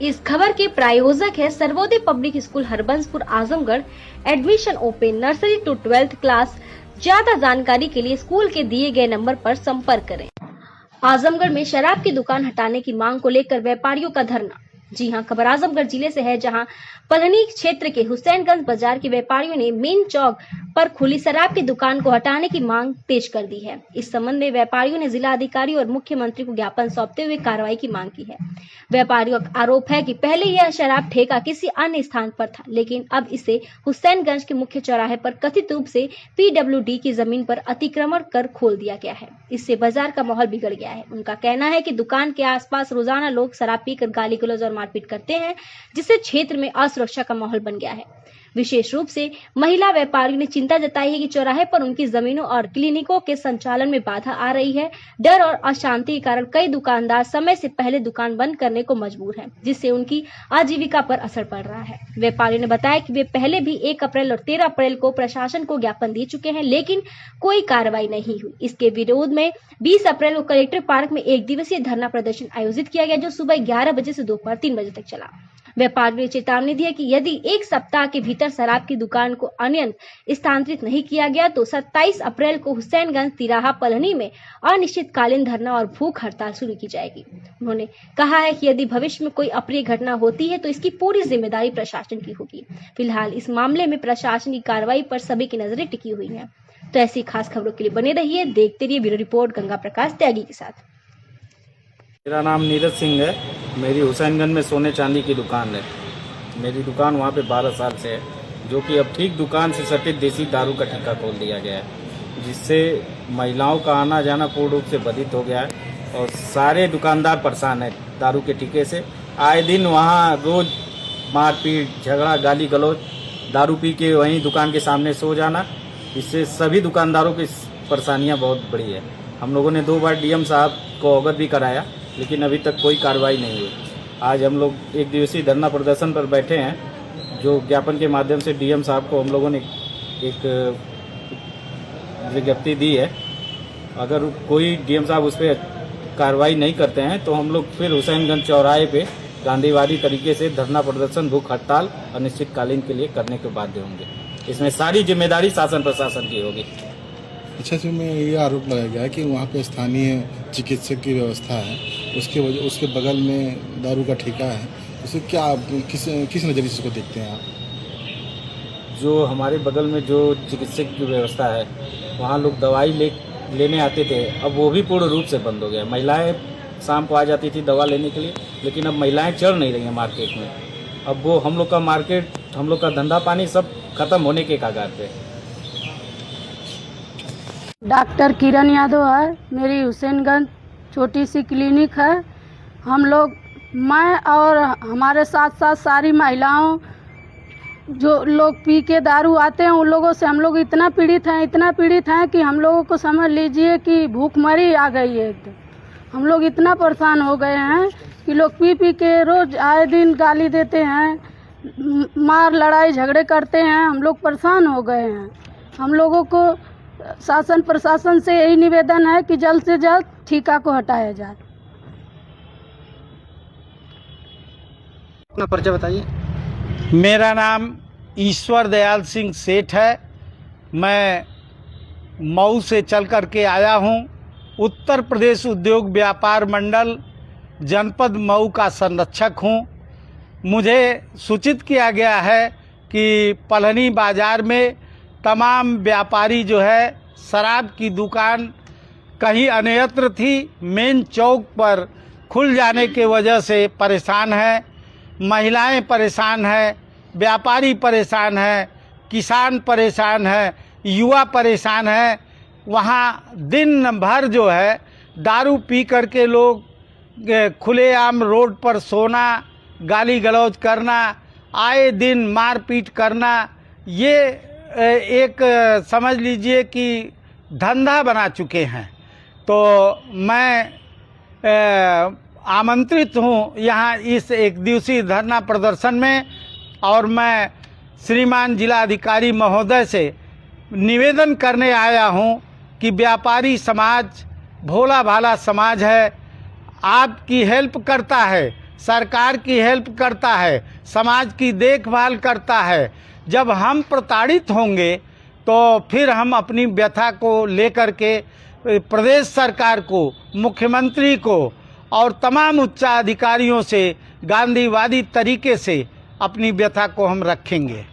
इस खबर के प्रायोजक है Sarvodaya public school Harbanspur Azamgarh. Admission open, nursery to 12th class. ज्यादा जानकारी के लिए स्कूल के दिए गए नंबर पर संपर्क करें। आजमगढ़ में शराब की दुकान हटाने की मांग को लेकर व्यापारियों का धरना। जी हां, खबर आजमगढ़ जिले से है, जहां पलहनी क्षेत्र के हुसैनगंज बाजार के व्यापारियों ने मेन चौक पर खुली शराब की दुकान को हटाने की मांग तेज कर दी है। इस संबंध में व्यापारियों ने जिला अधिकारी और मुख्यमंत्री को ज्ञापन सौंपते हुए कार्रवाई की मांग की है। व्यापारियों का आरोप है कि पहले यह शराब ठेका किसी अन्य स्थान पर था, लेकिन अब इसे हुसैनगंज के मुख्य चौराहे पर कथित रूप से PWD की जमीन पर अतिक्रमण कर खोल दिया गया है। इससे बाजार का माहौल बिगड़ गया है। उनका कहना है कि दुकान के आसपास रोजाना लोग शराब पीकर गाली गलौज और मारपीट करते हैं, जिससे क्षेत्र में असुरक्षा का माहौल बन गया है। विशेष रूप से महिला व्यापारियों ने चिंता जताई है कि चौराहे पर उनकी जमीनों और क्लिनिकों के संचालन में बाधा आ रही है। डर और अशांति के कारण कई दुकानदार समय से पहले दुकान बंद करने को मजबूर हैं, जिससे उनकी आजीविका पर असर पड़ रहा है। व्यापारियों ने बताया कि वे पहले भी 1 अप्रैल और 13 अप्रैल को प्रशासन को ज्ञापन दे चुके हैं, लेकिन कोई कार्रवाई नहीं हुई। इसके विरोध में 20 अप्रैल को कलेक्टर पार्क में 1 दिवसीय धरना प्रदर्शन आयोजित किया गया, जो सुबह 11 बजे से दोपहर 3 बजे तक चला। व्यापारियों ने चेतावनी दी है कि यदि 1 सप्ताह के भीतर शराब की दुकान को अन्यत्र स्थानांतरित नहीं किया गया तो 27 अप्रैल को हुसैनगंज तिराहा पलहनी में अनिश्चितकालीन धरना और भूख हड़ताल शुरू की जाएगी। उन्होंने कहा है कि यदि भविष्य में कोई अप्रिय घटना होती है तो इसकी पूरी जिम्मेदारी प्रशासन की होगी। फिलहाल इस मामले में प्रशासन की कार्रवाई पर सभी की नजरें टिकी हुई हैं। तो ऐसी खास खबरों के लिए बने रहिए, देखते रहिए ब्यूरो रिपोर्ट गंगा प्रकाश त्यागी के साथ। मेरा नाम नीरज सिंह है। मेरी हुसैनगंज में सोने चांदी की दुकान है। मेरी दुकान वहाँ पे 12 साल से है, जो कि अब ठीक दुकान से सटे देसी दारू का ठेका खोल दिया गया है, जिससे महिलाओं का आना जाना पूर्ण रूप से बाधित हो गया है और सारे दुकानदार परेशान हैं दारू के ठेके से। आए दिन वहाँ रोज मारपीट, झगड़ा, गाली गलौज, दारू पी के वहीं दुकान के सामने सो जाना, इससे सभी दुकानदारों की परेशानियाँ बहुत बड़ी है। हम लोगों ने 2 बार DM साहब को अवगत भी कराया, लेकिन अभी तक कोई कार्रवाई नहीं हुई। आज हम लोग 1 दिवसीय धरना प्रदर्शन पर बैठे हैं, जो ज्ञापन के माध्यम से DM साहब को हम लोगों ने एक विज्ञप्ति दी है। अगर कोई DM साहब उस पर कार्रवाई नहीं करते हैं तो हम लोग फिर हुसैनगंज चौराहे पे गांधीवादी तरीके से धरना प्रदर्शन, भूख हड़ताल अनिश्चितकालीन के लिए करने के बाध्य होंगे। इसमें सारी जिम्मेदारी शासन प्रशासन की होगी। अच्छा, इसमें ये आरोप लगाया गया है कि वहाँ पे स्थानीय चिकित्सक की व्यवस्था है, उसके बगल में दारू का ठेका है। उसे क्या किस नज़रिए से इसको देखते हैं आप? जो हमारे बगल में जो चिकित्सक की व्यवस्था है, वहाँ लोग दवाई लेने आते थे, अब वो भी पूर्ण रूप से बंद हो गया। महिलाएं शाम को आ जाती थी दवा लेने के लिए, लेकिन अब महिलाएं चल नहीं रही हैं मार्केट में। अब वो हम लोग का मार्केट, हम लोग का धंधा पानी सब खत्म होने के कगार पे। डॉक्टर किरण यादव है। मेरी हुसैनगंज छोटी सी क्लिनिक है। हम लोग, मैं और हमारे साथ साथ सारी महिलाओं, जो लोग पी के दारू आते हैं, उन लोगों से हम लोग इतना पीड़ित हैं कि हम लोगों को समझ लीजिए कि भूखमरी आ गई है। एकदम हम लोग इतना परेशान हो गए हैं कि लोग पी के रोज आए दिन गाली देते हैं, मार लड़ाई झगड़े करते हैं। हम लोग परेशान हो गए हैं। हम लोगों को शासन प्रशासन से यही निवेदन है कि जल्द से जल्द ठेका को हटाया जाए। अपना परिचय बताइए। मेरा नाम ईश्वर दयाल सिंह सेठ है। मैं मऊ से चल कर के आया हूँ। उत्तर प्रदेश उद्योग व्यापार मंडल जनपद मऊ का संरक्षक हूँ। मुझे सूचित किया गया है कि पलहनी बाजार में तमाम व्यापारी जो है शराब की दुकान कहीं अन्यत्र थी, मेन चौक पर खुल जाने के वजह से परेशान है। महिलाएं परेशान हैं, व्यापारी परेशान हैं, किसान परेशान हैं, युवा परेशान हैं। वहाँ दिन भर जो है दारू पी करके लोग खुलेआम रोड पर सोना, गाली गलौज करना, आए दिन मारपीट करना, ये एक समझ लीजिए कि धंधा बना चुके हैं। तो मैं आमंत्रित हूँ यहाँ इस 1 दिवसीय धरना प्रदर्शन में, और मैं श्रीमान जिलाधिकारी महोदय से निवेदन करने आया हूँ कि व्यापारी समाज भोला भाला समाज है, आपकी हेल्प करता है, सरकार की हेल्प करता है, समाज की देखभाल करता है। जब हम प्रताड़ित होंगे तो फिर हम अपनी व्यथा को लेकर के प्रदेश सरकार को, मुख्यमंत्री को और तमाम उच्चाधिकारियों से गांधीवादी तरीके से अपनी व्यथा को हम रखेंगे।